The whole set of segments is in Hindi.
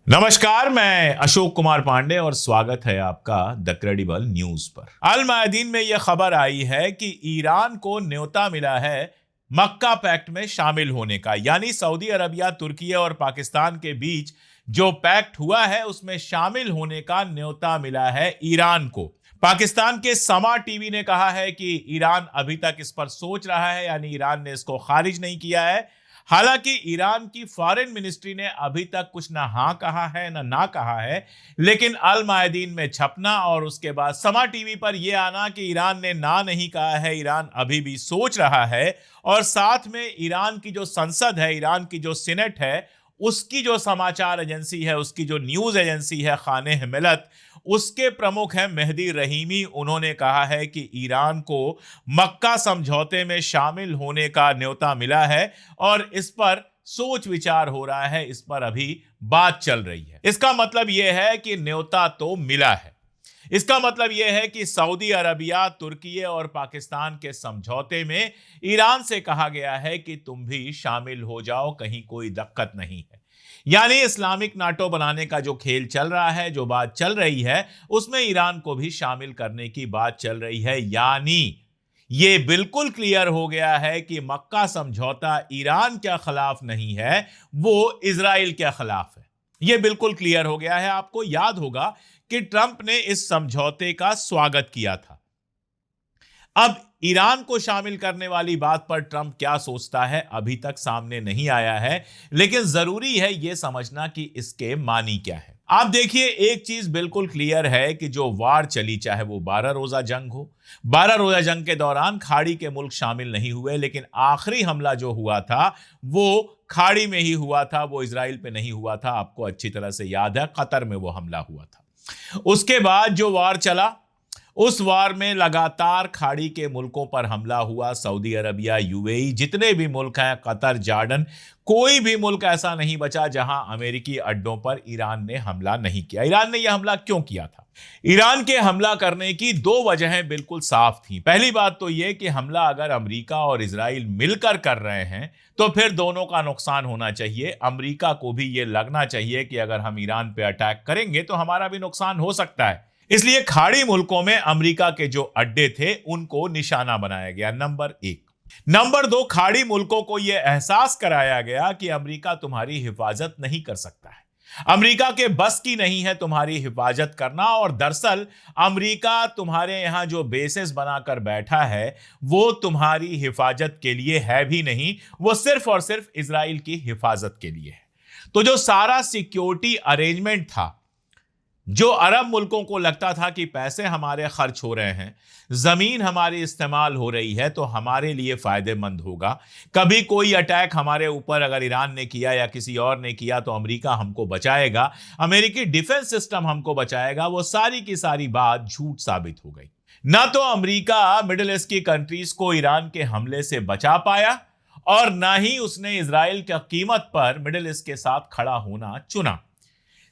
नमस्कार, मैं अशोक कुमार पांडे और स्वागत है आपका द क्रेडिबल न्यूज पर। अल मायादीन में यह खबर आई है कि ईरान को न्योता मिला है मक्का पैक्ट में शामिल होने का, यानी सऊदी अरबिया, तुर्की और पाकिस्तान के बीच जो पैक्ट हुआ है उसमें शामिल होने का न्योता मिला है ईरान को। पाकिस्तान के समा टीवी ने कहा है कि ईरान अभी तक इस पर सोच रहा है, यानी ईरान ने इसको खारिज नहीं किया है। हालांकि ईरान की फॉरेन मिनिस्ट्री ने अभी तक कुछ ना हाँ कहा है ना कहा है, लेकिन अल मायादीन में छपना और उसके बाद समा टीवी पर यह आना कि ईरान ने ना नहीं कहा है, ईरान अभी भी सोच रहा है। और साथ में ईरान की जो संसद है, ईरान की जो सीनेट है, उसकी जो समाचार एजेंसी है, उसकी जो न्यूज एजेंसी है खाने मिलत, उसके प्रमुख हैं मेहदी रहीमी। उन्होंने कहा है कि ईरान को मक्का समझौते में शामिल होने का न्योता मिला है और इस पर सोच विचार हो रहा है, इस पर अभी बात चल रही है। इसका मतलब यह है कि न्योता तो मिला है। इसका मतलब यह है कि सऊदी अरबिया, तुर्की और पाकिस्तान के समझौते में ईरान से कहा गया है कि तुम भी शामिल हो जाओ, कहीं कोई दिक्कत नहीं है। यानी इस्लामिक नाटो बनाने का जो खेल चल रहा है, जो बात चल रही है, उसमें ईरान को भी शामिल करने की बात चल रही है। यानी ये बिल्कुल क्लियर हो गया है कि मक्का समझौता ईरान के खिलाफ नहीं है, वो इजराइल के खिलाफ है। यह बिल्कुल क्लियर हो गया है। आपको याद होगा कि ट्रंप ने इस समझौते का स्वागत किया था। अब ईरान को शामिल करने वाली बात पर ट्रंप क्या सोचता है अभी तक सामने नहीं आया है, लेकिन जरूरी है यह समझना कि इसके मानी क्या है। आप देखिए, एक चीज बिल्कुल क्लियर है कि जो वार चली, चाहे वो 12 रोजा जंग हो, 12 रोजा जंग के दौरान खाड़ी के मुल्क शामिल नहीं हुए, लेकिन आखिरी हमला जो हुआ था वो खाड़ी में ही हुआ था, वो इजराइल पे नहीं हुआ था। आपको अच्छी तरह से याद है, कतर में वो हमला हुआ था। उसके बाद जो वार चला, उस वार में लगातार खाड़ी के मुल्कों पर हमला हुआ। सऊदी अरबिया, यूएई, जितने भी मुल्क हैं, कतर, जॉर्डन, कोई भी मुल्क ऐसा नहीं बचा जहां अमेरिकी अड्डों पर ईरान ने हमला नहीं किया। ईरान ने यह हमला क्यों किया था? ईरान के हमला करने की दो वजहें बिल्कुल साफ थी। पहली बात तो यह कि हमला अगर अमेरिका और इजराइल मिलकर कर रहे हैं तो फिर दोनों का नुकसान होना चाहिए। अमेरिका को भी यह लगना चाहिए कि अगर हम ईरान पे अटैक करेंगे तो हमारा भी नुकसान हो सकता है। इसलिए खाड़ी मुल्कों में अमेरिका के जो अड्डे थे उनको निशाना बनाया गया, नंबर एक। नंबर दो, खाड़ी मुल्कों को यह एहसास कराया गया कि अमेरिका तुम्हारी हिफाजत नहीं कर सकता है, अमेरिका के बस की नहीं है तुम्हारी हिफाजत करना। और दरअसल अमेरिका तुम्हारे यहां जो बेसेस बनाकर बैठा है वो तुम्हारी हिफाजत के लिए है भी नहीं, वो सिर्फ और सिर्फ इजराइल की हिफाजत के लिए है। तो जो सारा सिक्योरिटी अरेंजमेंट था, जो अरब मुल्कों को लगता था कि पैसे हमारे खर्च हो रहे हैं, जमीन हमारी इस्तेमाल हो रही है, तो हमारे लिए फायदेमंद होगा। कभी कोई अटैक हमारे ऊपर अगर ईरान ने किया या किसी और ने किया तो अमेरिका हमको बचाएगा, अमेरिकी डिफेंस सिस्टम हमको बचाएगा, वो सारी की सारी बात झूठ साबित हो गई। ना तो अमेरिका मिडिल ईस्ट की कंट्रीज को ईरान के हमले से बचा पाया और ना ही उसने इजराइल की कीमत पर मिडिल ईस्ट के साथ खड़ा होना चुना।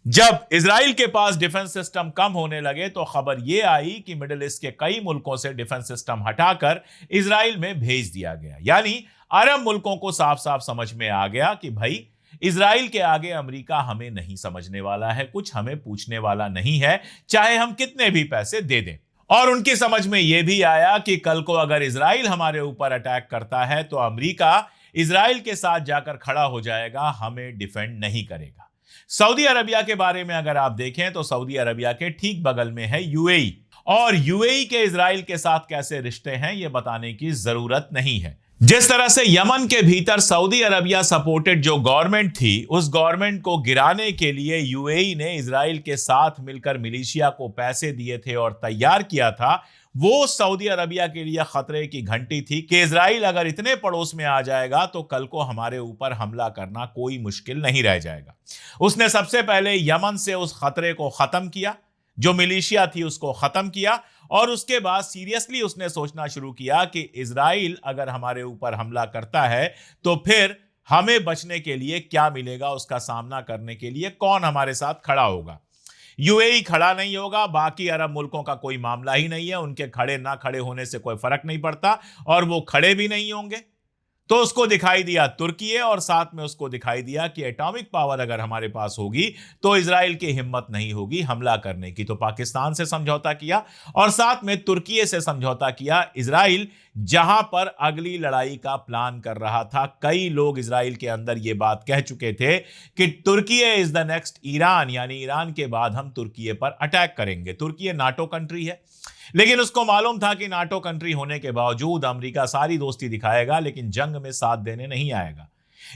जब इजराइल के पास डिफेंस सिस्टम कम होने लगे तो खबर यह आई कि मिडिल ईस्ट के कई मुल्कों से डिफेंस सिस्टम हटाकर इजराइल में भेज दिया गया। यानी अरब मुल्कों को साफ साफ समझ में आ गया कि भाई, इजराइल के आगे अमेरिका हमें नहीं समझने वाला है, कुछ हमें पूछने वाला नहीं है, चाहे हम कितने भी पैसे दे दें। और उनकी समझ में यह भी आया कि कल को अगर इजराइल हमारे ऊपर अटैक करता है तो अमेरिका इजराइल के साथ जाकर खड़ा हो जाएगा, हमें डिफेंड नहीं करेगा। सऊदी अरबिया के बारे में अगर आप देखें तो सऊदी अरबिया के ठीक बगल में है यूएई, और यूएई के इजराइल के साथ कैसे रिश्ते हैं यह बताने की जरूरत नहीं है। जिस तरह से यमन के भीतर सऊदी अरबिया सपोर्टेड जो गवर्नमेंट थी, उस गवर्नमेंट को गिराने के लिए यूएई ने इजराइल के साथ मिलकर मिलिशिया को पैसे दिए थे और तैयार किया था, वो सऊदी अरबिया के लिए खतरे की घंटी थी कि इजराइल अगर इतने पड़ोस में आ जाएगा तो कल को हमारे ऊपर हमला करना कोई मुश्किल नहीं रह जाएगा। उसने सबसे पहले यमन से उस खतरे को खत्म किया, जो मिलिशिया थी उसको खत्म किया, और उसके बाद सीरियसली उसने सोचना शुरू किया कि इजराइल अगर हमारे ऊपर हमला करता है तो फिर हमें बचने के लिए क्या मिलेगा, उसका सामना करने के लिए कौन हमारे साथ खड़ा होगा। यूएई खड़ा नहीं होगा, बाकी अरब मुल्कों का कोई मामला ही नहीं है, उनके खड़े ना खड़े होने से कोई फर्क नहीं पड़ता और वो खड़े भी नहीं होंगे। तो उसको दिखाई दिया तुर्की और साथ में उसको दिखाई दिया कि एटॉमिक पावर अगर हमारे पास होगी तो इजराइल की हिम्मत नहीं होगी हमला करने की। तो पाकिस्तान से समझौता किया और साथ में तुर्की से समझौता किया। इजराइल जहां पर अगली लड़ाई का प्लान कर रहा था, कई लोग इजराइल के अंदर यह बात कह चुके थे कि तुर्की इज द नेक्स्ट ईरान, यानी ईरान के बाद हम तुर्की पर अटैक करेंगे। तुर्की नाटो कंट्री है, लेकिन उसको मालूम था कि नाटो कंट्री होने के बावजूद अमेरिका सारी दोस्ती दिखाएगा लेकिन जंग में साथ देने नहीं आएगा।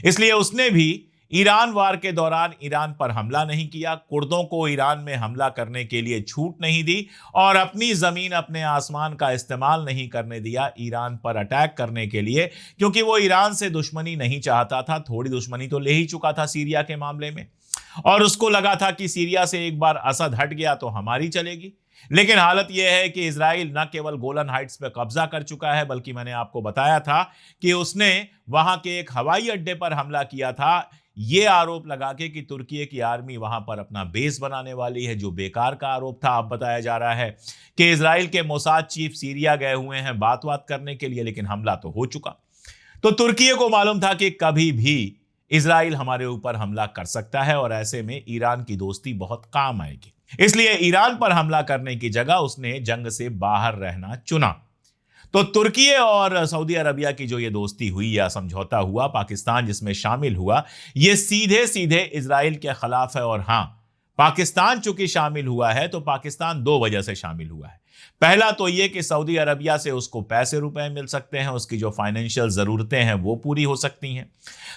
इसलिए उसने भी ईरान वार के दौरान ईरान पर हमला नहीं किया, कुर्दों को ईरान में हमला करने के लिए छूट नहीं दी और अपनी जमीन अपने आसमान का इस्तेमाल नहीं करने दिया ईरान पर अटैक करने के लिए, क्योंकि वो ईरान से दुश्मनी नहीं चाहता था। थोड़ी दुश्मनी तो ले ही चुका था सीरिया के मामले में और उसको लगा था कि सीरिया से एक बार असद हट गया तो हमारी चलेगी। लेकिन हालत यह है कि इजराइल न केवल गोलन हाइट्स पर कब्जा कर चुका है, बल्कि मैंने आपको बताया था कि उसने वहां के एक हवाई अड्डे पर हमला किया था, यह आरोप लगा के कि तुर्की की आर्मी वहां पर अपना बेस बनाने वाली है, जो बेकार का आरोप था। अब बताया जा रहा है कि इजराइल के मोसाद चीफ सीरिया गए हुए हैं बात करने के लिए, लेकिन हमला तो हो चुका। तो तुर्की को मालूम था कि कभी भी इजराइल हमारे ऊपर हमला कर सकता है और ऐसे में ईरान की दोस्ती बहुत काम आएगी। इसलिए ईरान पर हमला करने की जगह उसने जंग से बाहर रहना चुना। तो तुर्की और सऊदी अरबिया की जो ये दोस्ती हुई या समझौता हुआ, पाकिस्तान जिसमें शामिल हुआ, ये सीधे सीधे इजराइल के खिलाफ है। और हां, पाकिस्तान चूंकि शामिल हुआ है तो पाकिस्तान दो वजह से शामिल हुआ है। पहला तो यह कि सऊदी अरबिया से उसको पैसे रुपए मिल सकते हैं, उसकी जो फाइनेंशियल जरूरतें हैं वो पूरी हो सकती हैं।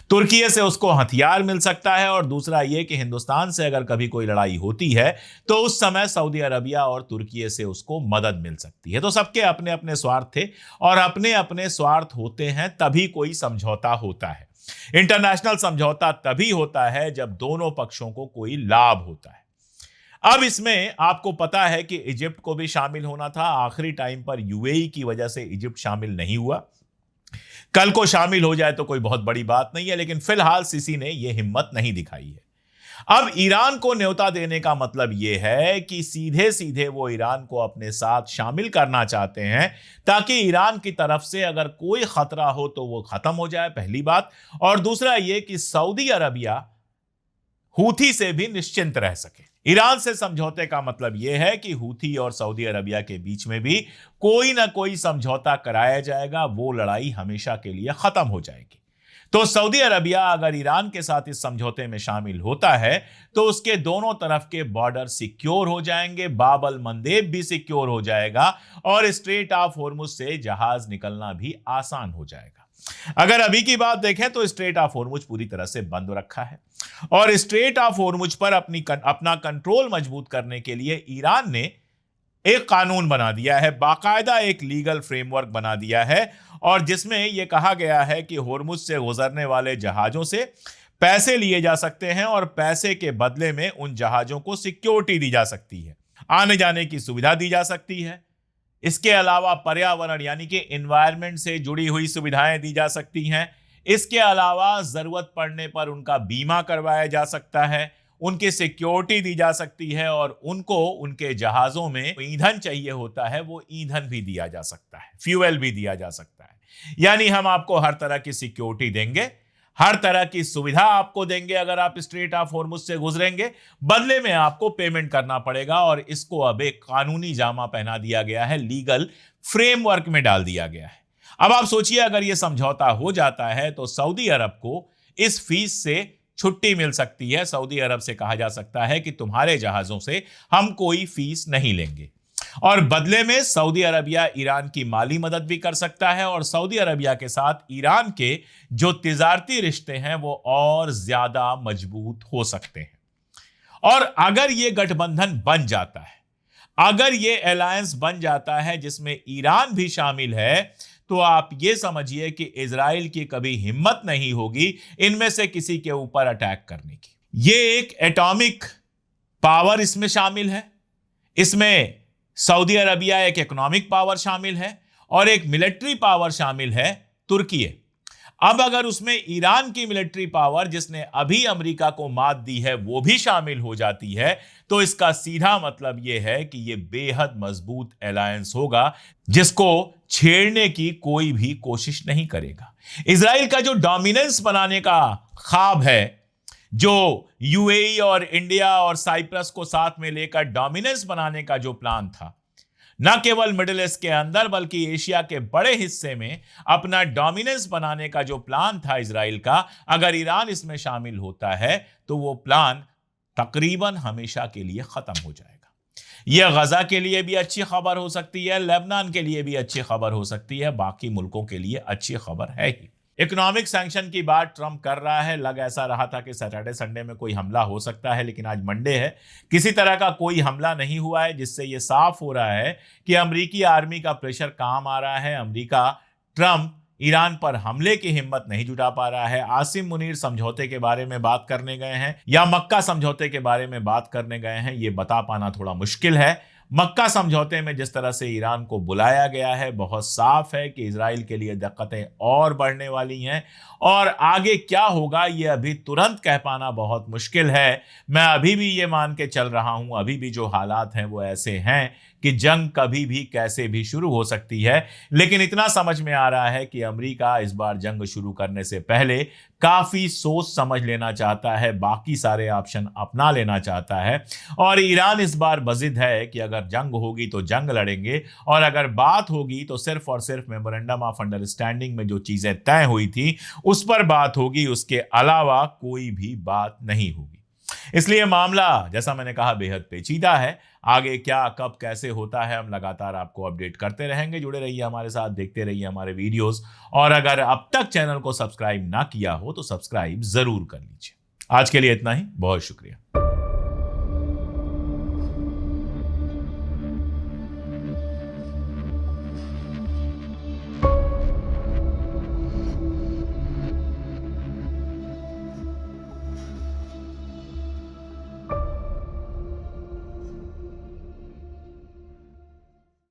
तुर्की से उसको हथियार मिल सकता है और दूसरा यह कि हिंदुस्तान से अगर कभी कोई लड़ाई होती है तो उस समय सऊदी अरबिया और तुर्की से उसको मदद मिल सकती है। तो सबके अपने अपने स्वार्थ थे और अपने अपने स्वार्थ होते हैं तभी कोई समझौता होता है। इंटरनेशनल समझौता तभी होता है जब दोनों पक्षों को कोई लाभ होता है। अब इसमें आपको पता है कि इजिप्ट को भी शामिल होना था, आखिरी टाइम पर यूएई की वजह से इजिप्ट शामिल नहीं हुआ। कल को शामिल हो जाए तो कोई बहुत बड़ी बात नहीं है, लेकिन फिलहाल सीसी ने यह हिम्मत नहीं दिखाई है। अब ईरान को न्योता देने का मतलब यह है कि सीधे सीधे वो ईरान को अपने साथ शामिल करना चाहते हैं ताकि ईरान की तरफ से अगर कोई खतरा हो तो वो खत्म हो जाए, पहली बात। और दूसरा यह कि सऊदी अरबिया हूथी से भी निश्चिंत रह सके। ईरान से समझौते का मतलब यह है कि हूथी और सऊदी अरबिया के बीच में भी कोई ना कोई समझौता कराया जाएगा, वो लड़ाई हमेशा के लिए खत्म हो जाएगी। तो सऊदी अरबिया अगर ईरान के साथ इस समझौते में शामिल होता है तो उसके दोनों तरफ के बॉर्डर सिक्योर हो जाएंगे, बाब अल मंदेब भी सिक्योर हो जाएगा और स्ट्रेट ऑफ हॉर्मुज से जहाज निकलना भी आसान हो जाएगा। अगर अभी की बात देखें तो स्ट्रेट ऑफ हॉर्मुज पूरी तरह से बंद रखा है और स्ट्रेट ऑफ हॉर्मुज पर अपना कंट्रोल मजबूत करने के लिए ईरान ने एक कानून बना दिया है, बाकायदा एक लीगल फ्रेमवर्क बना दिया है और जिसमें यह कहा गया है कि हॉर्मुज से गुजरने वाले जहाजों से पैसे लिए जा सकते हैं और पैसे के बदले में उन जहाजों को सिक्योरिटी दी जा सकती है, आने जाने की सुविधा दी जा सकती है। इसके अलावा पर्यावरण यानी कि एनवायरनमेंट से जुड़ी हुई सुविधाएं दी जा सकती हैं। इसके अलावा जरूरत पड़ने पर उनका बीमा करवाया जा सकता है, उनकी सिक्योरिटी दी जा सकती है और उनको उनके जहाजों में ईंधन चाहिए होता है, वो ईंधन भी दिया जा सकता है, फ्यूल भी दिया जा सकता है। यानी हम आपको हर तरह की सिक्योरिटी देंगे, हर तरह की सुविधा आपको देंगे। अगर आप स्ट्रेट ऑफ हॉर्मुज से गुजरेंगे बदले में आपको पेमेंट करना पड़ेगा और इसको अब एक कानूनी जामा पहना दिया गया है, लीगल फ्रेमवर्क में डाल दिया गया है। अब आप सोचिए अगर यह समझौता हो जाता है तो सऊदी अरब को इस फीस से छुट्टी मिल सकती है। सऊदी अरब से कहा जा सकता है कि तुम्हारे जहाजों से हम कोई फीस नहीं लेंगे और बदले में सऊदी अरबिया ईरान की माली मदद भी कर सकता है और सऊदी अरबिया के साथ ईरान के जो तिजारती रिश्ते हैं वो और ज्यादा मजबूत हो सकते हैं। और अगर यह गठबंधन बन जाता है, अगर यह अलायंस बन जाता है जिसमें ईरान भी शामिल है, तो आप यह समझिए कि इजराइल की कभी हिम्मत नहीं होगी इनमें से किसी के ऊपर अटैक करने की। यह एक एटॉमिक पावर इसमें शामिल है, इसमें सऊदी अरबिया एक इकोनॉमिक पावर शामिल है और एक मिलिट्री पावर शामिल है तुर्की। अब अगर उसमें ईरान की मिलिट्री पावर जिसने अभी अमेरिका को मात दी है वो भी शामिल हो जाती है, तो इसका सीधा मतलब यह है कि यह बेहद मजबूत अलायंस होगा जिसको छेड़ने की कोई भी कोशिश नहीं करेगा। इजराइल का जो डोमिनेंस बनाने का ख्वाब है, जो यूएई और इंडिया और साइप्रस को साथ में लेकर डोमिनेंस बनाने का जो प्लान था, न केवल मिडिल ईस्ट के अंदर बल्कि एशिया के बड़े हिस्से में अपना डोमिनेंस बनाने का जो प्लान था इजराइल का, अगर ईरान इसमें शामिल होता है तो वो प्लान तकरीबन हमेशा के लिए खत्म हो जाएगा। यह गजा के लिए भी अच्छी खबर हो सकती है, लेबनान के लिए भी अच्छी खबर हो सकती है, बाकी मुल्कों के लिए अच्छी खबर है ही। इकोनॉमिक सैंक्शन की बात ट्रंप कर रहा है। लग ऐसा रहा था कि सैटरडे संडे में कोई हमला हो सकता है, लेकिन आज मंडे है, किसी तरह का कोई हमला नहीं हुआ है, जिससे यह साफ हो रहा है कि अमेरिकी आर्मी का प्रेशर काम आ रहा है। अमेरिका ट्रंप ईरान पर हमले की हिम्मत नहीं जुटा पा रहा है। आसिम मुनीर समझौते के बारे में बात करने गए हैं या मक्का समझौते के बारे में बात करने गए हैं, यह बता पाना थोड़ा मुश्किल है। मक्का समझौते में जिस तरह से ईरान को बुलाया गया है, बहुत साफ है कि इजराइल के लिए दिक्कतें और बढ़ने वाली हैं और आगे क्या होगा यह अभी तुरंत कह पाना बहुत मुश्किल है। मैं अभी भी ये मान के चल रहा हूं, अभी भी जो हालात हैं वो ऐसे हैं कि जंग कभी भी कैसे भी शुरू हो सकती है। लेकिन इतना समझ में आ रहा है कि अमेरिका इस बार जंग शुरू करने से पहले काफी सोच समझ लेना चाहता है, बाकी सारे ऑप्शन अपना लेना चाहता है। और ईरान इस बार बजिद है कि अगर जंग होगी तो जंग लड़ेंगे, और अगर बात होगी तो सिर्फ और सिर्फ मेमोरेंडम ऑफ अंडरस्टैंडिंग में जो चीजें तय हुई थी उस पर बात होगी, उसके अलावा कोई भी बात नहीं होगी। इसलिए मामला, जैसा मैंने कहा, बेहद पेचीदा है। आगे क्या, कब, कैसे होता है, हम लगातार आपको अपडेट करते रहेंगे। जुड़े रहिए हमारे साथ, देखते रहिए हमारे वीडियोस, और अगर अब तक चैनल को सब्सक्राइब ना किया हो तो सब्सक्राइब जरूर कर लीजिए। आज के लिए इतना ही, बहुत शुक्रिया।